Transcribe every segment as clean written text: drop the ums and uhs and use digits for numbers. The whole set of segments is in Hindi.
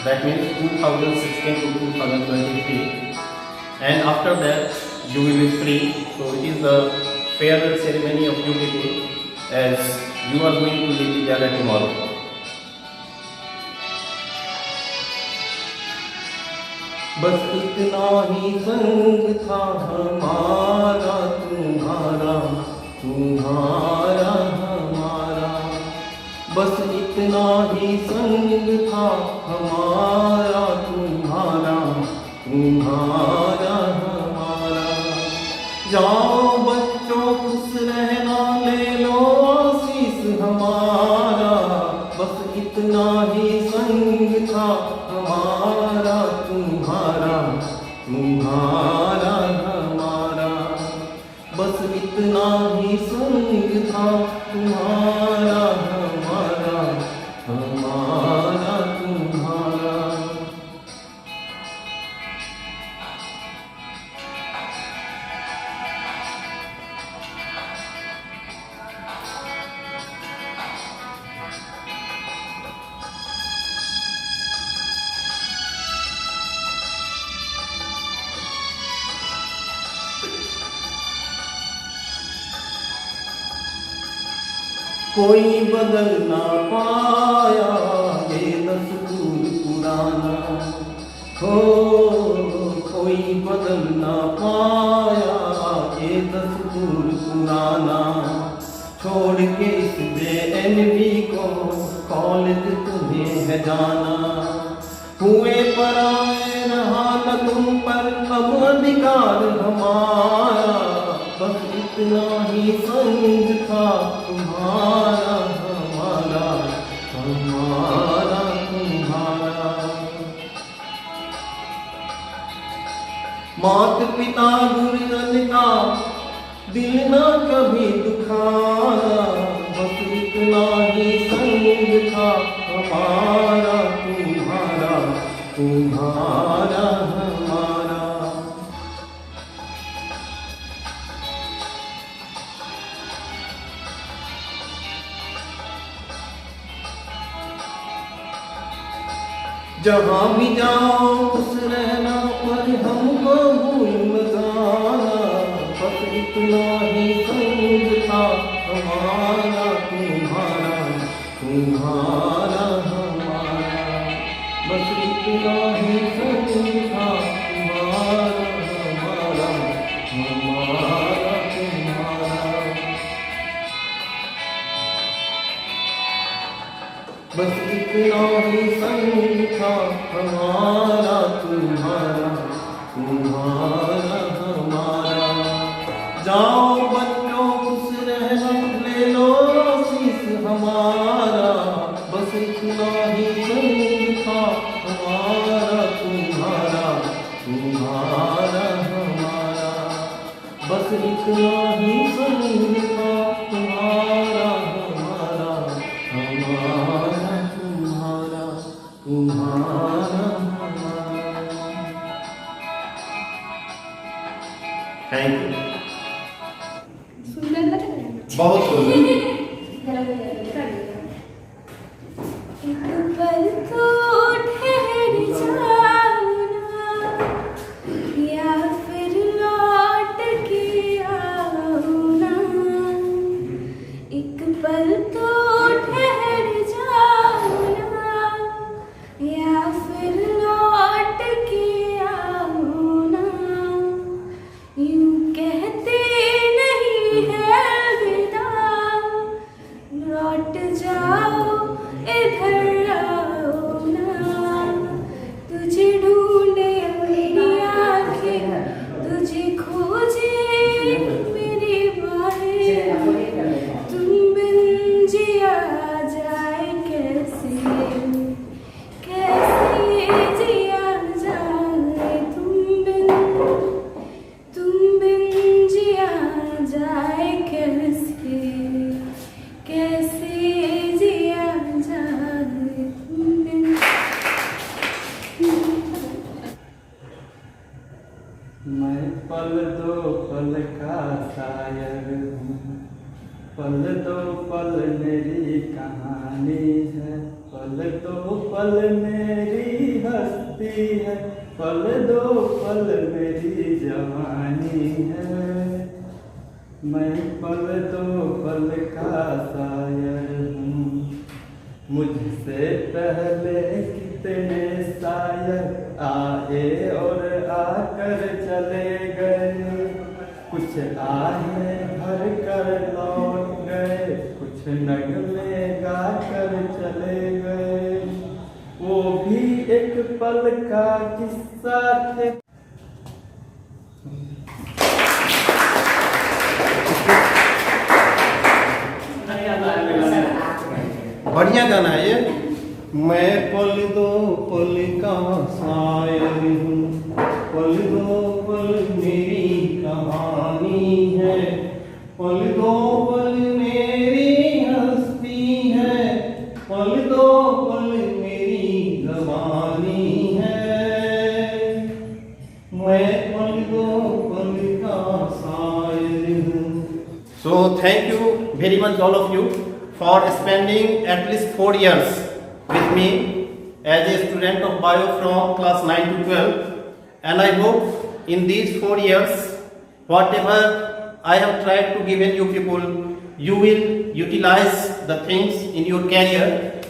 that means 2016 to 2023, and after that you will be free. So it is the farewell ceremony of you people, as you are going to leave the jaga tomorrow. बस इतना ही संग था हमारा तुम्हारा, तुम्हारा हमारा, बस इतना ही संग था हमारा तुम्हारा, तुम्हारा हमारा। जाओ बच्चों खुश रहना, ले लो आशीष हमारा, बस इतना ही संग था हमारा तुम्हारा, तुम्हारा हमारा, बस इतना ही संग था तुम्हारा हमारा, हमारा तुम्हारा। कोई बदल ना पाया ये दस्तूर पुराना, हो कोई बदल ना पाया ये दस्तूर पुराना। छोड़ के इस JNV को कॉलेज तुम्हें है जाना, हुए पराए रहा न तुम पर अब अधिकार हमारा, बस इतना ही संग था तुम्हारा हमारा, हमारा तुम्हारा। मात पिता गुरुजन का दिल न कभी दुखाना, बस इतना ही संग था हमारा तुम्हारा, तुम्हारा हमारा। जहाँ भी जाओ खुश रहना, पर हमको भूल मत जाना, बस इतना ही संग था हमारा तुम्हारा, तुम्हारा हमारा, बस इतना ही संग था तुम्हारा हमारा, हमारा तुम्हारा, बस इतना ही संग था हमारा तुम्हारा, तुम्हारा हमारा। जाओ बच्चों खुश रहना, ले लो आशीष हमारा, बस इतना ही संग था हमारा तुम्हारा, तुम्हारा हमारा, बस इतना ही संग था तुम्हारा हमारा, हमारा तुम्हारा, तुम्हारा हमारा। Thank you. सुंदर लग रहा है, बहुत सुंदर। एक पल तो ठहर जाना, या फिर लौट के आना, एक पल तो ठहर जाना, या फिर लौट के आना, यूं कहते नहीं है अलविदा, लौट जाओ इधर आओ ना, तुझे ढूंढे मेरी आंखें, तुझे खोजे मेरी बाहें, तुम बिन जिया जाए कैसे, कैसे जिया जाए, तुम बिन जिया जाए कैसे, कैसे जिया जाए तुम बिन। मैं पल दो पल का शायर हूँ, पल दो पल मेरी कहानी है, पल दो पल मेरी हस्ती है, पल दो पल मेरी जवानी है। मैं पल दो पल का शायर हूँ, मुझसे पहले कितने शायर आए और आकर चले गए। कुछ आए भर कर लौट गए, कुछ नगमे गा कर चले गए। वो भी एक पल का किस्सा थे। बढ़िया गाना है ये। मैं पल दो पल का शायर हूँ, पल दो पल मेरी कहानी है, पल दो पल मेरी हस्ती है, पल दो पल मेरी जवानी है। मैं पल दो पल का शायर हूँ। So thank you very much all of you for spending at least 4 years with me as a student of bio from class 9 to 12, and I hope in these 4 years whatever I have tried to give you people, you will utilize the things in your career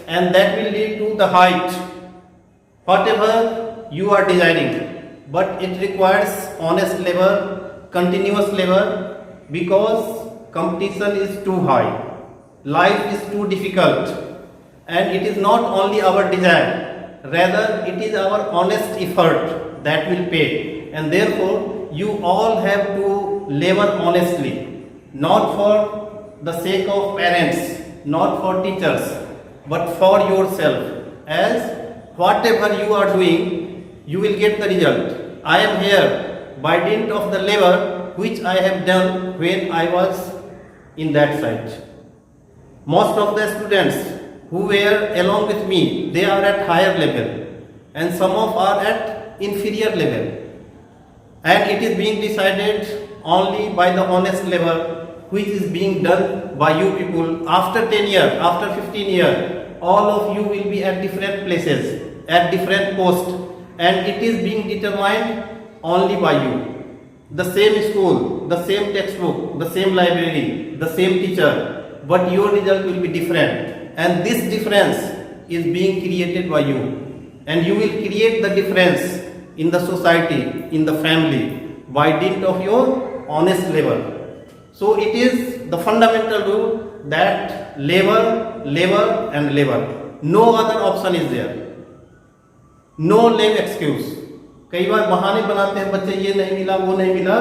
and that will lead to the height whatever you are desiring. But it requires honest labor, continuous labor, because competition is too high, life is too difficult, and it is not only our desire, rather it is our honest effort that will pay. And therefore you all have to labor honestly, not for the sake of parents, not for teachers, but for yourself, as whatever you are doing you will get the result. I am here by dint of the labor which I have done when I was in that site. Most of the students who were along with me, they are at higher level and some of are at inferior level, and it is being decided only by the honest labor which is being done by you people. After 10 years, after 15 years, all of you will be at different places, at different posts, and it is being determined only by you. The same school, the same textbook, the same library, the same teacher, but your result will be different, and this difference is being created by you, and you will create the difference in the society, in the family, by dint of your honest labor. So it is the fundamental rule that labor, labor and labor. No other option is there. No lame excuse. कई बार बहाने बनाते हैं बच्चे, ये नहीं मिला वो नहीं मिला।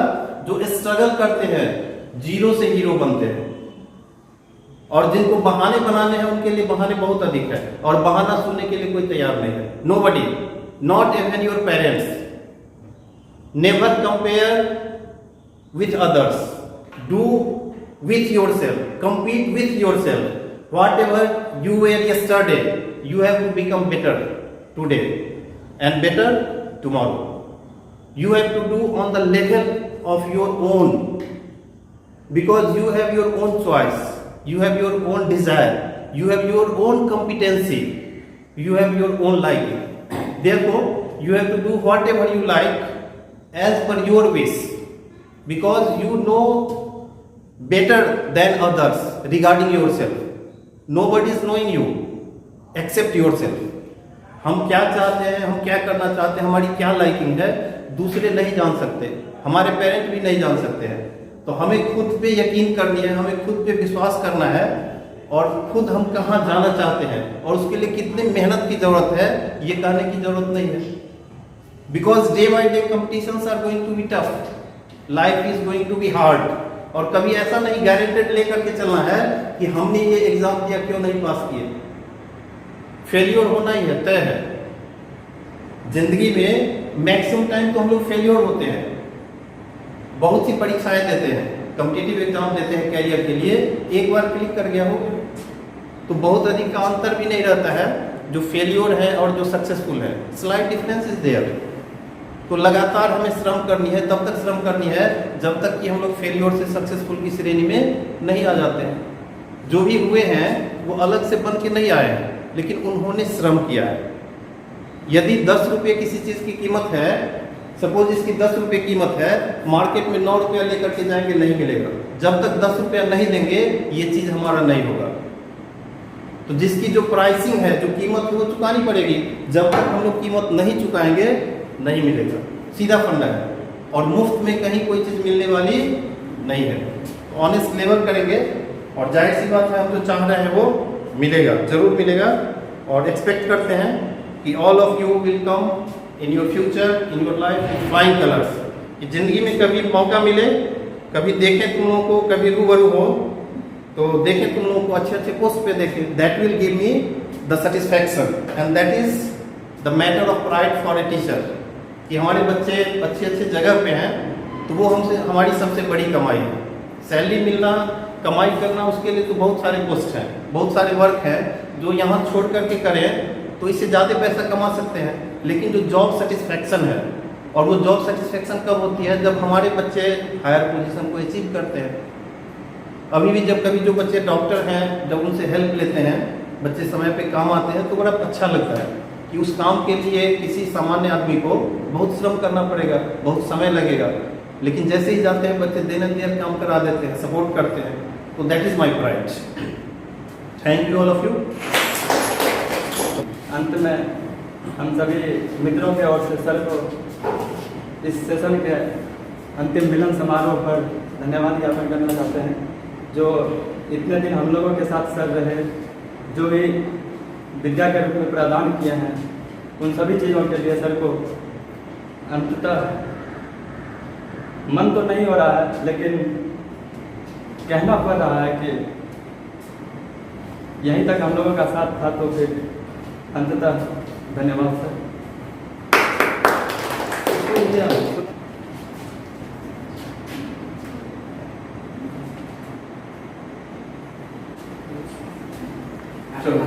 जो स्ट्रगल करते हैं जीरो से हीरो बनते हैं, और जिनको बहाने बनाने हैं उनके लिए बहाने बहुत अधिक है, और बहाना सुनने के लिए कोई तैयार नहीं है। Nobody, not even your parents. Never compare with others. Do with yourself. Compete with yourself. Whatever you were yesterday, you have to become better today and better tomorrow. You have to do on the level of your own, because you have your own choice, you have your own desire, you have your own competency, you have your own liking. Therefore you have to do whatever you like as per your wish, because you know better than others regarding yourself. Nobody is knowing you except yourself. हम क्या चाहते हैं, हम क्या करना चाहते हैं, हमारी क्या लाइकिंग है, दूसरे नहीं जान सकते, हमारे पेरेंट भी नहीं जान सकते हैं। तो हमें खुद पे यकीन करनी है, हमें खुद पे विश्वास करना है, और खुद हम कहाँ जाना चाहते हैं और उसके लिए कितनी मेहनत की जरूरत है, ये कहने की जरूरत नहीं है। Because day by day competitions are going to be tough, life is going to be hard, और कभी ऐसा नहीं गारंटेड लेकर के चलना है कि हमने ये एग्जाम दिया क्यों नहीं पास किए। फेलियर होना ही है, तय है। जिंदगी में मैक्सिमम टाइम तो हम लोग फेलियर होते हैं, बहुत सी परीक्षाएं देते हैं, कॉम्पिटिटिव एग्जाम देते हैं कैरियर के लिए, एक बार क्लिक कर गया हो तो बहुत अधिक का अंतर भी नहीं रहता है जो फेलियर है और जो सक्सेसफुल है। Slight difference is there. तो लगातार हमें श्रम करनी है, तब तक श्रम करनी है जब तक कि हम लोग फेलियर से सक्सेसफुल की श्रेणी में नहीं आ जाते हैं। जो भी हुए हैं वो अलग से बन के नहीं आए हैं, लेकिन उन्होंने श्रम किया है। यदि 10 रुपये किसी चीज़ की कीमत है, सपोज इसकी 10 रुपये कीमत है, मार्केट में 9 रुपया लेकर के जाएंगे, नहीं मिलेगा। जब तक 10 रुपया नहीं देंगे ये चीज़ हमारा नहीं होगा। तो जिसकी जो प्राइसिंग है, जो कीमत है वो चुकानी पड़ेगी। जब तक हम लोग कीमत नहीं चुकाएंगे नहीं मिलेगा, सीधा फंडा है। और मुफ्त में कहीं कोई चीज़ मिलने वाली नहीं है। तो ऑनेस्ट लेबर करेंगे और जाहिर सी बात है हम जो चाह रहे हैं वो मिलेगा, जरूर मिलेगा। और एक्सपेक्ट करते हैं कि all of you will come in your future, in your life in flying colours. कि ज़िंदगी में कभी मौका मिले, कभी देखें तुम लोगों को, कभी रूबरू हो तो देखें तुम लोगों को अच्छे अच्छे पोस्ट पे देखें। That will give me the satisfaction and that is the matter of pride for a teacher. कि हमारे बच्चे अच्छे अच्छे जगह पे हैं तो वो हमसे हमारी सबसे बड़ी कमाई है। सैलरी मिलना, कमाई करना, उसके लिए तो बहुत सारे पोस्ट हैं, बहुत सारे वर्क हैं जो यहाँ छोड़ करके करें तो इससे ज़्यादा पैसा कमा सकते हैं। लेकिन जो जॉब सेटिस्फैक्शन है, और वो जॉब सेटिस्फैक्शन कब होती है, जब हमारे बच्चे हायर पोजीशन को अचीव करते हैं। अभी भी जब कभी जो बच्चे डॉक्टर हैं, जब उनसे हेल्प लेते हैं, बच्चे समय पे काम आते हैं तो बड़ा अच्छा लगता है कि उस काम के लिए किसी सामान्य आदमी को बहुत श्रम करना पड़ेगा, बहुत समय लगेगा, लेकिन जैसे ही जाते हैं बच्चे दिन देर काम करा देते हैं, सपोर्ट करते हैं। तो that is my pride. Thank you all of you. अंत में हम सभी मित्रों के ओर से सर को इस सेशन के अंतिम मिलन समारोह पर धन्यवाद ज्ञापन करना चाहते हैं। जो इतने दिन हम लोगों के साथ सर रहे, जो भी विद्या के रूप में प्रदान किए हैं, उन सभी चीज़ों के लिए सर को अंततः मन तो नहीं हो रहा है, लेकिन कहना पड़ रहा है कि यहीं तक हम लोगों का साथ था, तो फिर अंततः धन्यवाद सर। चलो